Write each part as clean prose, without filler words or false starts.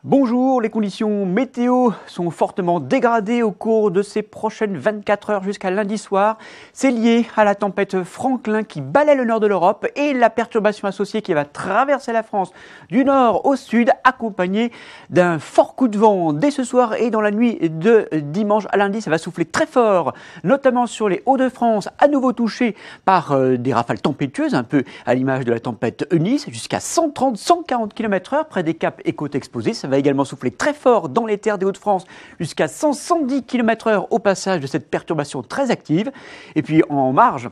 Bonjour, les conditions météo sont fortement dégradées au cours de ces prochaines 24 heures jusqu'à lundi soir. C'est lié à la tempête Franklin qui balaie le nord de l'Europe et la perturbation associée qui va traverser la France du nord au sud, accompagnée d'un fort coup de vent. Dès ce soir et dans la nuit de dimanche à lundi, ça va souffler très fort, notamment sur les Hauts-de-France, à nouveau touchés par des rafales tempétueuses, un peu à l'image de la tempête Eunice, jusqu'à 130-140 km/h près des caps et côtes exposées. Ça va également souffler très fort dans les terres des Hauts-de-France jusqu'à 110 km/h au passage de cette perturbation très active. Et puis en marge,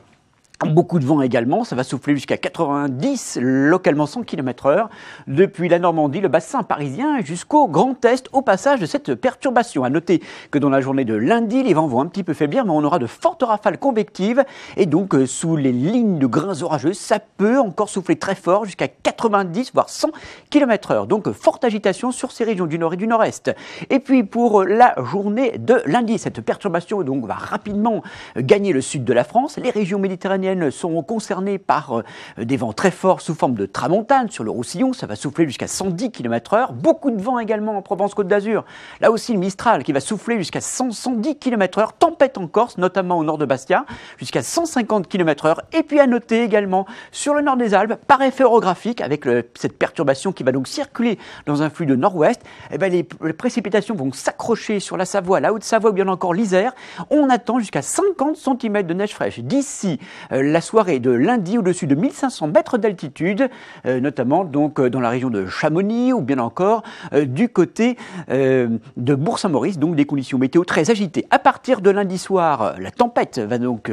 beaucoup de vent également, ça va souffler jusqu'à 90, localement 100 km/h, depuis la Normandie, le bassin parisien jusqu'au Grand Est au passage de cette perturbation. À noter que dans la journée de lundi, les vents vont un petit peu faiblir, mais on aura de fortes rafales convectives et donc sous les lignes de grains orageux, ça peut encore souffler très fort jusqu'à 90 voire 100 km/h. Donc forte agitation sur ces régions du nord et du nord-est. Et puis pour la journée de lundi, cette perturbation donc va rapidement gagner le sud de la France, les régions méditerranéennes sont concernés par des vents très forts sous forme de tramontane sur le Roussillon, ça va souffler jusqu'à 110 km/h, beaucoup de vent également en Provence-Côte d'Azur, là aussi le Mistral qui va souffler jusqu'à 110 km/h, tempête en Corse, notamment au nord de Bastia, jusqu'à 150 km/h, et puis à noter également sur le nord des Alpes, par effet orographique, avec cette perturbation qui va donc circuler dans un flux de nord-ouest, les précipitations vont s'accrocher sur la Savoie, la Haute-Savoie ou bien encore l'Isère, on attend jusqu'à 50 cm de neige fraîche d'ici la soirée de lundi au-dessus de 1500 mètres d'altitude, notamment donc dans la région de Chamonix ou bien encore du côté de Bourg-Saint-Maurice, donc des conditions météo très agitées. À partir de lundi soir, la tempête va donc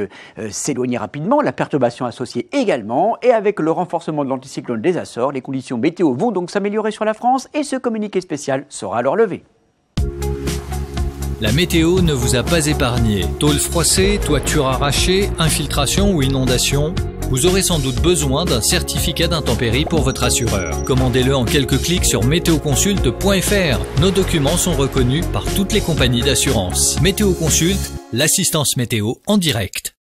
s'éloigner rapidement, la perturbation associée également, et avec le renforcement de l'anticyclone des Açores, les conditions météo vont donc s'améliorer sur la France et ce communiqué spécial sera alors levé. La météo ne vous a pas épargné. Tôle froissée, toiture arrachée, infiltration ou inondation. Vous aurez sans doute besoin d'un certificat d'intempérie pour votre assureur. Commandez-le en quelques clics sur météoconsulte.fr. Nos documents sont reconnus par toutes les compagnies d'assurance. Météo Consulte, l'assistance météo en direct.